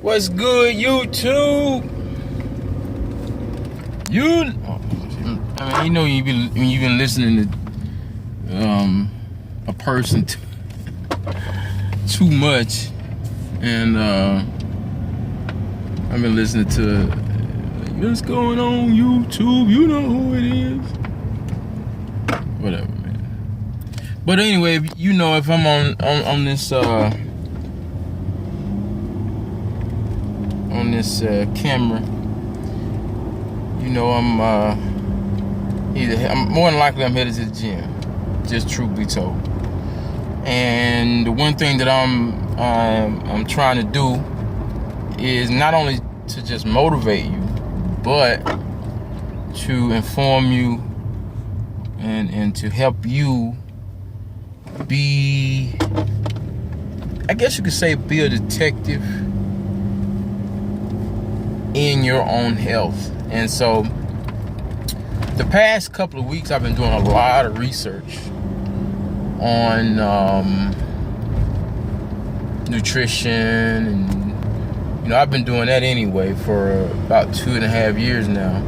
What's good, YouTube? You know you've been listening to a person too much, and I've been listening to what's going on YouTube. You know who it is. Whatever, man. But anyway, if I'm on this camera, I'm more than likely I'm headed to the gym, just truth be told. And the one thing that I'm trying to do is not only to just motivate you, but to inform you and to help you be, I guess you could say, be a detective in your own health. And so the past couple of weeks I've been doing a lot of research on nutrition, and I've been doing that anyway for about 2.5 years now,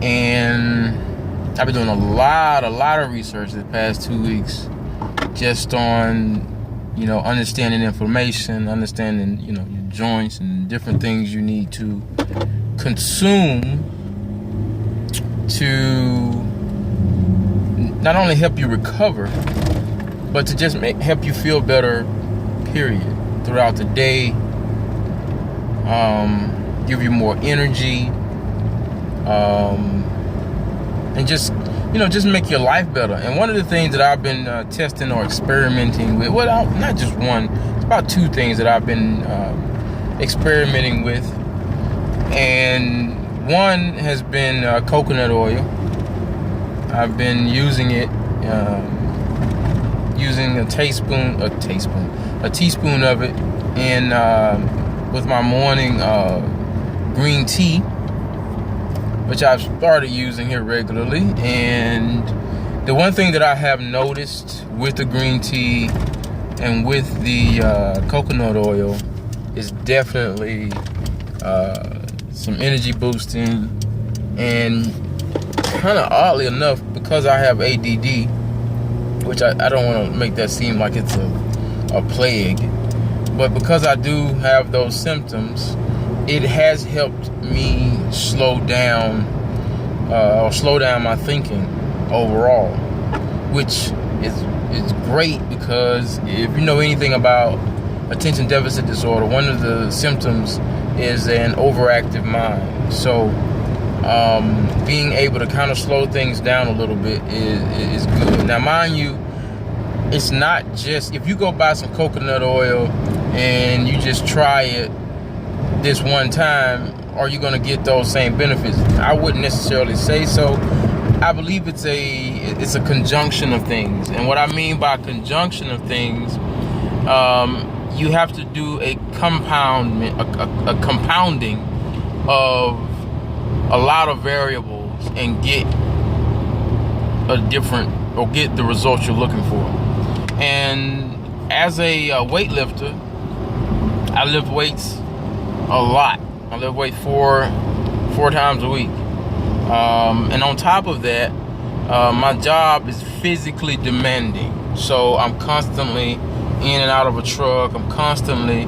and I've been doing a lot of research the past 2 weeks just on understanding inflammation, understanding your joints and different things you need to consume to not only help you recover, but to just help you feel better, period, throughout the day, give you more energy, and just make your life better. And one of the things that I've been testing or experimenting with, well, not just one, it's about 2 things that I've been experimenting with, and one has been coconut oil. I've been using it, using a teaspoon of it in with my morning green tea, which I've started using here regularly. And the one thing that I have noticed with the green tea and with the coconut oil is definitely some energy boosting. And kind of oddly enough, because I have ADD, which I don't want to make that seem like it's a plague, but because I do have those symptoms, it has helped me slow down my thinking overall, which is great, because if you know anything about attention deficit disorder, one of the symptoms is an overactive mind. So being able to kind of slow things down a little bit is good. Now, mind you, it's not just, if you go buy some coconut oil and you just try it this one time, are you going to get those same benefits? I wouldn't necessarily say so. I believe it's a conjunction of things. And what I mean by conjunction of things, you have to do a compounding of a lot of variables and get the results you're looking for. And as a weightlifter, I lift weights a lot. I lift weights four times a week. And on top of that, my job is physically demanding. So I'm constantly in and out of a truck. I'm constantly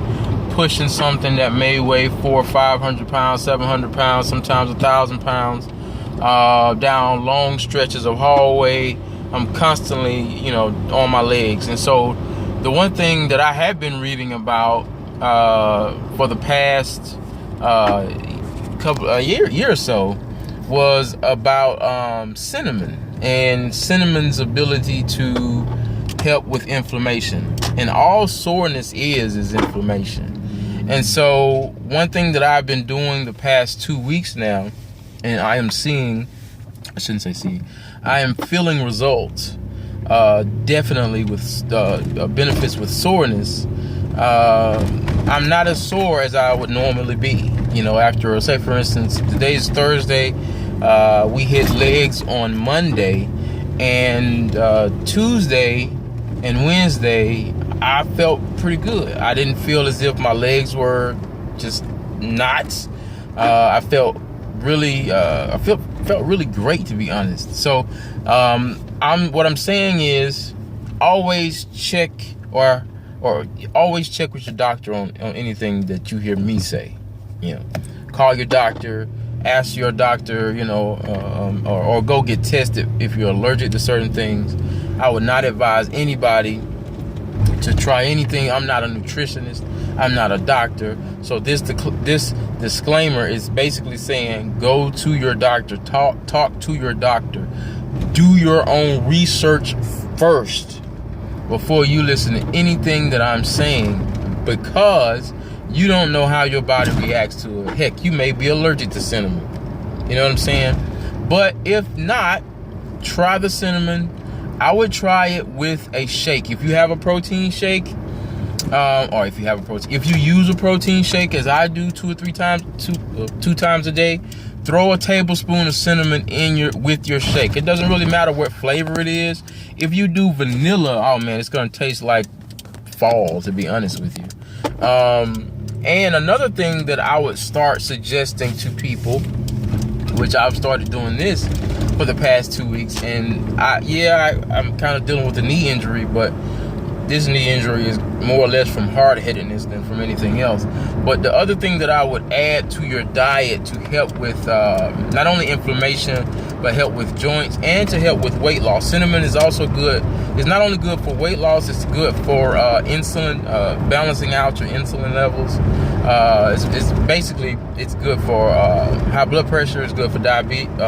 pushing something that may weigh 400 or 500 pounds, 700 pounds, sometimes 1,000 pounds, down long stretches of hallway. I'm constantly, on my legs. And so the one thing that I have been reading about for the past year or so was about cinnamon and cinnamon's ability to help with inflammation. And all soreness is inflammation. And so one thing that I've been doing the past 2 weeks now, and I am feeling results, definitely with benefits with soreness. I'm not as sore as I would normally be, after, say for instance, today's Thursday, we hit legs on Monday, and Tuesday and Wednesday I felt pretty good. I didn't feel as if my legs were just knots. I felt really felt really great, to be honest. So what I'm saying is always check or always check with your doctor on anything that you hear me say. Call your doctor, ask your doctor, or go get tested if you're allergic to certain things. I would not advise anybody to try anything. I'm not a nutritionist. I'm not a doctor. So this disclaimer is basically saying go to your doctor, talk to your doctor, do your own research first before you listen to anything that I'm saying, because you don't know how your body reacts to it. Heck, you may be allergic to cinnamon. You know what I'm saying? But if not, try the cinnamon. I would try it with a shake. If you have a protein shake, if you use a protein shake, as I do two times a day, throw a tablespoon of cinnamon with your shake. It doesn't really matter what flavor it is. If you do vanilla, oh man, it's gonna taste like fall, to be honest with you. And another thing that I would start suggesting to people, which I've started doing this for the past 2 weeks, and I'm kind of dealing with a knee injury, but this knee injury is more or less from hard-headedness than from anything else. But the other thing that I would add to your diet to help with not only inflammation, but help with joints and to help with weight loss. Cinnamon is also good. It's not only good for weight loss, it's good for insulin, balancing out your insulin levels. It's good for high blood pressure. It's good for diabetics.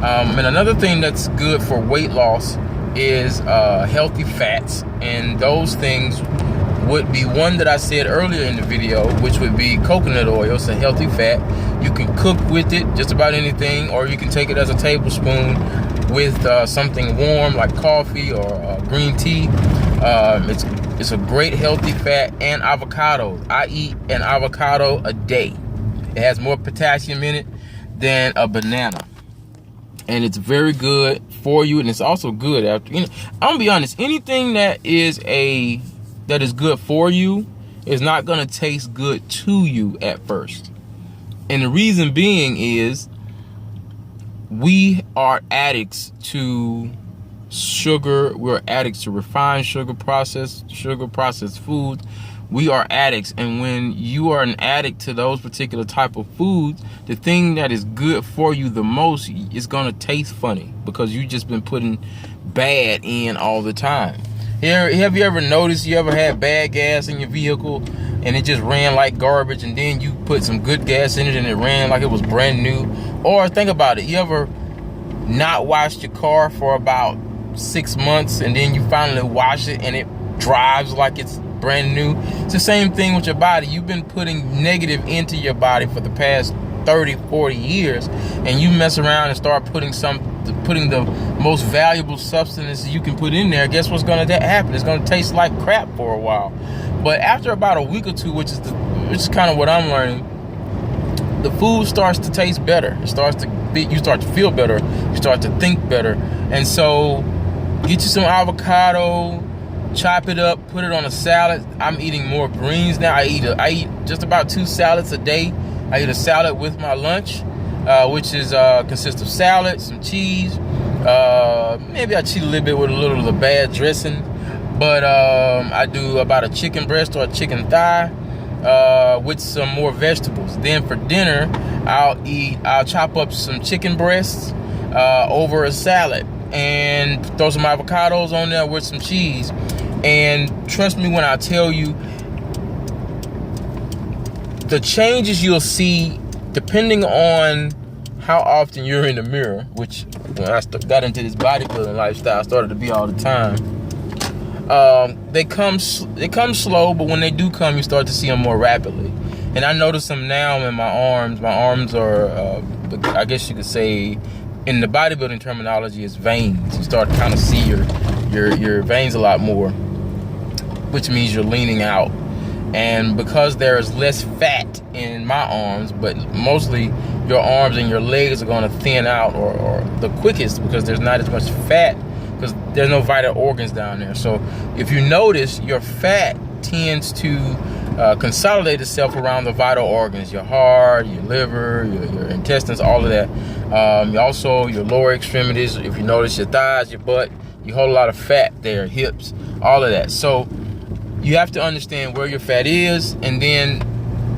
And another thing that's good for weight loss is healthy fats, and those things would be one that I said earlier in the video, which would be coconut oil. It's a healthy fat. You can cook with it just about anything, or you can take it as a tablespoon with something warm like coffee or green tea. It's a great healthy fat. And avocados. I eat an avocado a day. It has more potassium in it than a banana, and it's very good for you. And it's also good after, I'm gonna be honest, anything that is good for you is not gonna taste good to you at first. And the reason being is we are addicts to sugar. We're addicts to refined sugar, processed foods. We are addicts, and when you are an addict to those particular type of foods, the thing that is good for you the most is going to taste funny because you've just been putting bad in all the time. Have you ever noticed, you ever had bad gas in your vehicle and it just ran like garbage, and then you put some good gas in it and it ran like it was brand new? Or think about it, you ever not washed your car for about 6 months and then you finally wash it and it drives like it's brand new? It's the same thing with your body. You've been putting negative into your body for the past 30, 40 years, and you mess around and start putting the most valuable substances you can put in there. Guess what's going to happen? It's going to taste like crap for a while. But after about a week or two, which is kind of what I'm learning, the food starts to taste better. You start to feel better. You start to think better. And so get you some avocado, chop it up, put it on a salad. I'm eating more greens now. I eat just about 2 salads a day. I eat a salad with my lunch, which consists of salad, some cheese. Maybe I cheat a little bit with a little of the bad dressing. But I do about a chicken breast or a chicken thigh with some more vegetables. Then for dinner, I'll chop up some chicken breasts over a salad and throw some avocados on there with some cheese. And trust me when I tell you, the changes you'll see depending on how often you're in the mirror, which when I got into this bodybuilding lifestyle, I started to be all the time. They come slow, but when they do come, you start to see them more rapidly. And I notice them now in my arms. My arms are, I guess you could say, in the bodybuilding terminology, is veins. You start to kind of see your veins a lot more, which means you're leaning out. And because there's less fat in my arms, but mostly your arms and your legs are going to thin out or the quickest because there's not as much fat because there's no vital organs down there. So if you notice, your fat tends to consolidate itself around the vital organs, your heart, your liver, your intestines, all of that. Also your lower extremities, if you notice, your thighs, your butt, you hold a lot of fat there, hips, all of that. So you have to understand where your fat is. And then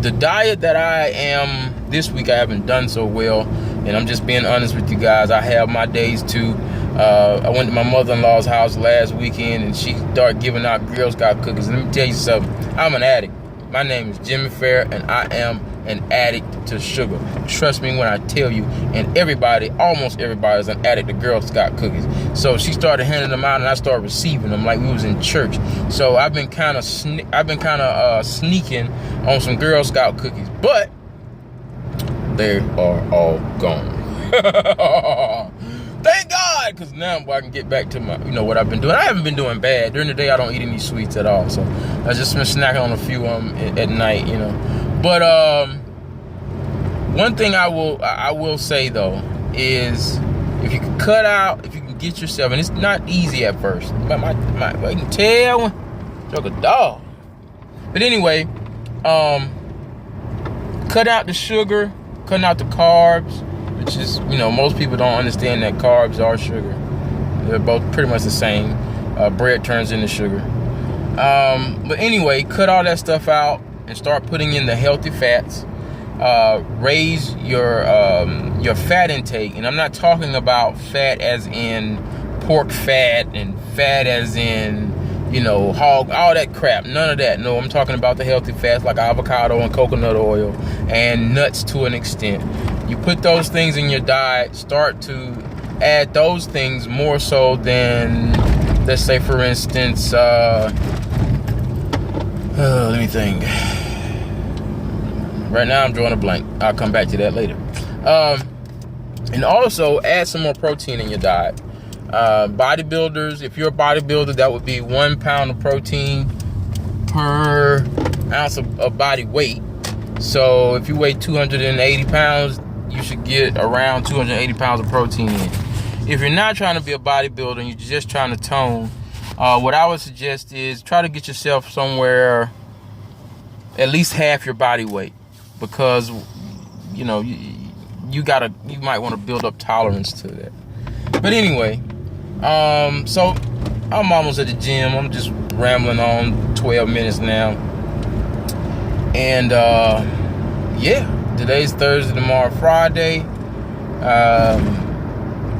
the diet that I am this week, I haven't done so well, and I'm just being honest with you guys. I have my days too. I went to my mother-in-law's house last weekend, and she started giving out Girl Scout cookies. And let me tell you something, I'm an addict. My name is Jimmy Fair, and I am an addict to sugar. Trust me when I tell you. And everybody, almost everybody, is an addict to Girl Scout cookies. So she started handing them out, and I started receiving them like we was in church. So I've been kind of sneaking on some Girl Scout cookies, but they are all gone. Thank God, because now I can get back to my, what I've been doing. I haven't been doing bad. During the day, I don't eat any sweets at all. So I just been snacking on a few of them at night, But one thing I will say though is, if you can cut out, if you can get yourself, and it's not easy at first. I can tell, like a dog. But anyway, cut out the sugar, cutting out the carbs, which is, most people don't understand that carbs are sugar. They're both pretty much the same. Bread turns into sugar. But anyway, cut all that stuff out and start putting in the healthy fats. Raise your fat intake, and I'm not talking about fat as in pork fat and fat as in hog, all that crap. None of that. No, I'm talking about the healthy fats like avocado and coconut oil and nuts to an extent. You put those things in your diet, start to add those things more so than, let's say for instance, let me think. Right now I'm drawing a blank. I'll come back to that later. And also add some more protein in your diet. Bodybuilders, if you're a bodybuilder, that would be 1 pound of protein per ounce of body weight. So if you weigh 280 pounds, you should get around 280 pounds of protein in. If you're not trying to be a bodybuilder and you're just trying to tone, what I would suggest is try to get yourself somewhere at least half your body weight, because you might want to build up tolerance to that. But anyway, so I'm almost at the gym. I'm just rambling on 12 minutes now. And yeah, today's Thursday, tomorrow Friday.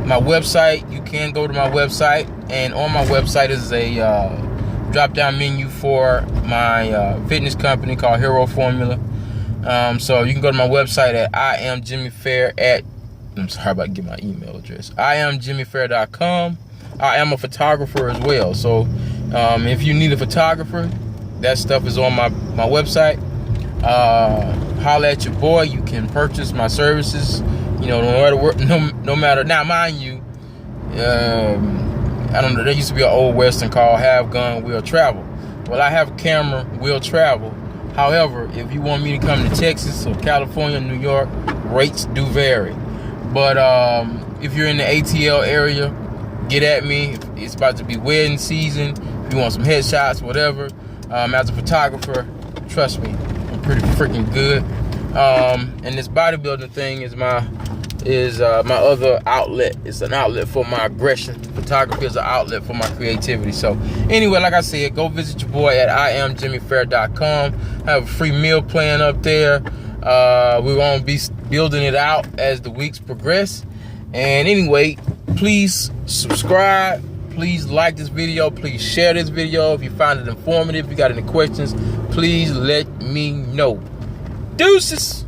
My website, you can go to my website, and on my website is a drop-down menu for my fitness company called Hero Formula. So you can go to my website at I'm sorry about getting my email address. IamJimmyFair.com. I am a photographer as well. So if you need a photographer, that stuff is on my website. Holla at your boy. You can purchase my services. No matter. Now, mind you, I don't know. There used to be an old Western called "Have Gun, Will Travel." Well, I have a camera, will travel. However, if you want me to come to Texas or California, New York, rates do vary. But if you're in the ATL area, get at me. It's about to be wedding season. If you want some headshots, whatever. As a photographer, trust me, I'm pretty freaking good. And this bodybuilding thing is my other outlet. It's an outlet for my aggression. Photography is an outlet for my creativity. So anyway, like I said, go visit your boy at IamJimmyFair.com. I have a free meal plan up there. We're going to be building it out as the weeks progress. And anyway, please subscribe. Please like this video. Please share this video if you find it informative. If you got any questions, please let me know. Deuces.